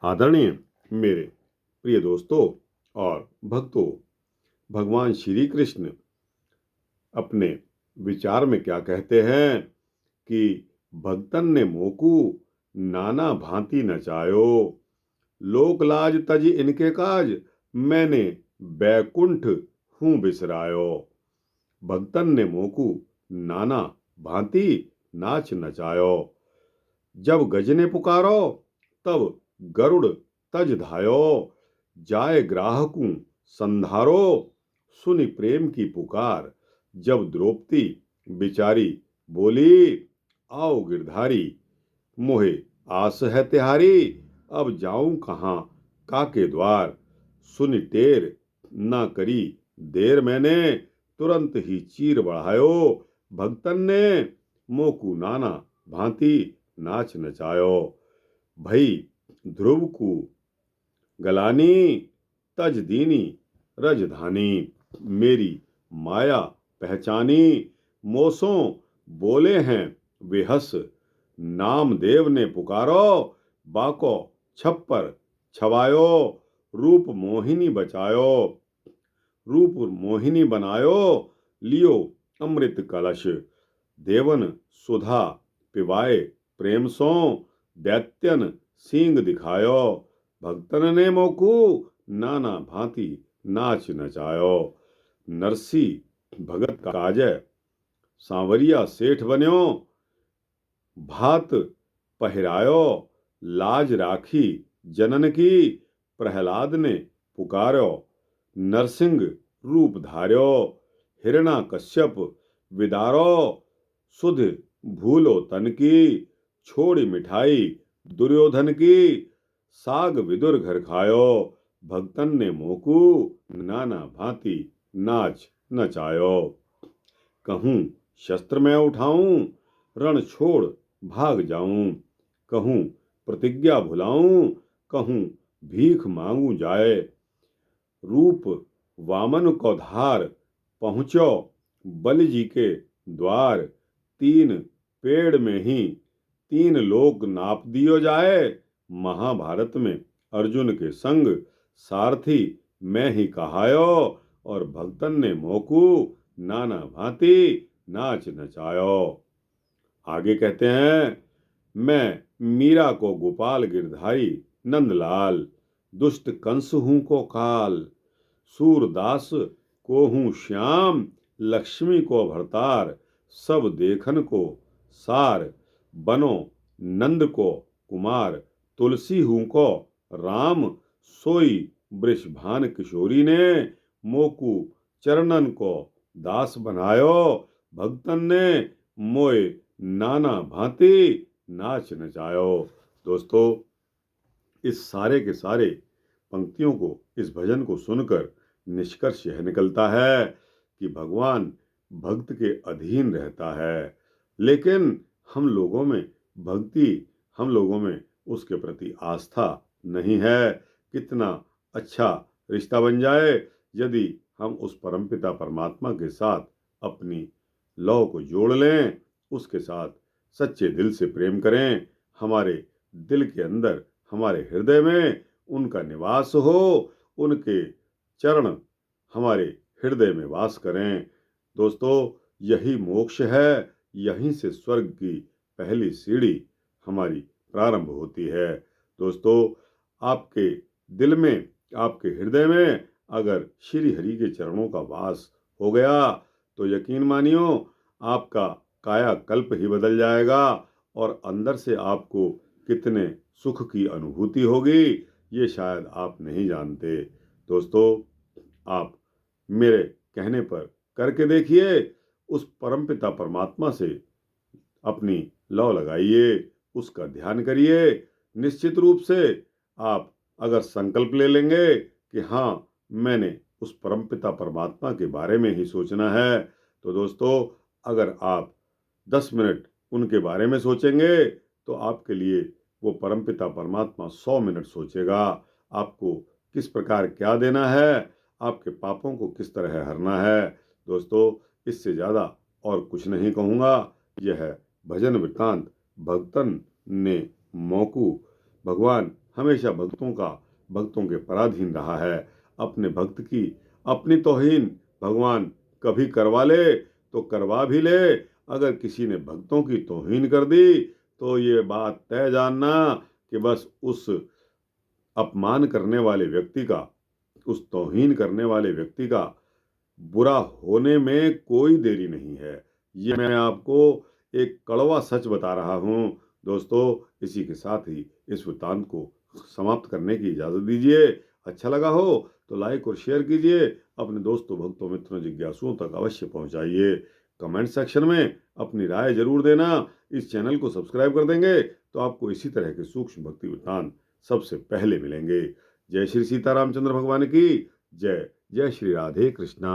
आदरणीय मेरे प्रिय दोस्तों और भक्तों, भगवान श्री कृष्ण अपने विचार में क्या कहते हैं कि भक्तन ने मोकू नाना भांति नचायो, लोक लाज तज इनके काज, मैंने बैकुंठ हूँ बिसरायो। भक्तन ने मोकू नाना भांति नाच नचायो, जब गज ने पुकारो तब गरुड़ तज धायो, जाए ग्राहकू संधारो, सुनि प्रेम की पुकार, जब द्रौपदी बिचारी बोली, आओ गिरधारी, मोहे आस है तिहारी, अब जाऊं कहाँ काके द्वार, सुनि टेर ना करी देर मैंने, तुरंत ही चीर बढ़ायो, भक्तन ने मोकू नाना भांति नाच नचायो। भई ध्रुव को गलानी, तज दीनी रजधानी, मेरी माया पहचानी, मोसों बोले हैं वे हंस, नामदेव ने पुकारो, बाको छप्पर छवायो, रूप मोहिनी बचायो, रूप मोहिनी बनायो, लियो अमृत कलश, देवन सुधा पिवाए प्रेम सो, दैत्यन सींग दिखायो, भक्तन ने मोकू नाना भांति नाच नचायो। नरसी भगत काजय सांवरिया सेठ बन्यो, भात पहिरायो, लाज राखी जनन की, प्रहलाद ने पुकारो, नरसिंह रूप धार्यो, हिरणा कश्यप विदारो, सुध भूलो तन की, छोड़ी मिठाई दुर्योधन की, साग विदुर घर खायो, भक्तन ने मोकू नाना भांति नाच नचायो। कहूँ शस्त्र मैं उठाऊं, रण छोड़ भाग जाऊं, कहूँ प्रतिज्ञा भुलाऊं, कहूँ भीख मांगू जाए, रूप वामन को धार, पहुँचो बलि जी के द्वार, तीन पेड़ में ही तीन लोक नाप दियो जाए, महाभारत में अर्जुन के संग सारथी मैं ही कहायो, और भक्तन ने मोकू नाना भांति नाच नचायो। आगे कहते हैं, मैं मीरा को गोपाल गिरधारी नंदलाल, दुष्ट कंस हूं को काल, सूरदास को हूं श्याम, लक्ष्मी को भरतार, सब देखन को सार, बनो नंद को कुमार, तुलसी हूं को राम, सोई वृषभान किशोरी ने, मोकू चरणन को दास बनायो, भक्तन ने मोए नाना भांति नाच नचायो। दोस्तों, इस सारे के सारे पंक्तियों को, इस भजन को सुनकर निष्कर्ष यह निकलता है कि भगवान भक्त के अधीन रहता है, लेकिन हम लोगों में भक्ति, हम लोगों में उसके प्रति आस्था नहीं है। कितना अच्छा रिश्ता बन जाए यदि हम उस परमपिता परमात्मा के साथ अपनी लौ को जोड़ लें, उसके साथ सच्चे दिल से प्रेम करें, हमारे दिल के अंदर, हमारे हृदय में उनका निवास हो, उनके चरण हमारे हृदय में वास करें। दोस्तों, यही मोक्ष है, यहीं से स्वर्ग की पहली सीढ़ी हमारी प्रारंभ होती है। दोस्तों, आपके दिल में, आपके हृदय में अगर श्री हरि के चरणों का वास हो गया तो यकीन मानियो आपका काया कल्प ही बदल जाएगा, और अंदर से आपको कितने सुख की अनुभूति होगी ये शायद आप नहीं जानते। दोस्तों, आप मेरे कहने पर करके देखिए, उस परमपिता परमात्मा से अपनी लौ लगाइए, उसका ध्यान करिए। निश्चित रूप से आप अगर संकल्प ले लेंगे कि हाँ, मैंने उस परमपिता परमात्मा के बारे में ही सोचना है, तो दोस्तों, अगर आप 10 मिनट उनके बारे में सोचेंगे तो आपके लिए वो परमपिता परमात्मा 100 मिनट सोचेगा। आपको किस प्रकार क्या देना है, आपके पापों को किस तरह हरना है। दोस्तों, इससे ज़्यादा और कुछ नहीं कहूँगा। यह भजन वृत्तांत भक्तन ने मोकू भगवान हमेशा भक्तों के पराधीन रहा है। अपने भक्त की अपनी तौहीन भगवान कभी करवा ले तो करवा भी ले, अगर किसी ने भक्तों की तौहीन कर दी तो ये बात तय जानना कि बस उस अपमान करने वाले व्यक्ति का, उस तौहीन करने वाले व्यक्ति का बुरा होने में कोई देरी नहीं है। ये मैं आपको एक कड़वा सच बता रहा हूँ। दोस्तों, इसी के साथ ही इस वृत्तांत को समाप्त करने की इजाज़त दीजिए। अच्छा लगा हो तो लाइक और शेयर कीजिए। अपने दोस्तों, भक्तों, मित्रों, जिज्ञासुओं तक अवश्य पहुंचाइए। कमेंट सेक्शन में अपनी राय जरूर देना। इस चैनल को सब्सक्राइब कर देंगे तो आपको इसी तरह के सूक्ष्म भक्ति वृत्तांत सबसे पहले मिलेंगे। जय श्री सीतारामचंद्र भगवान की जय। जय श्री राधे कृष्णा।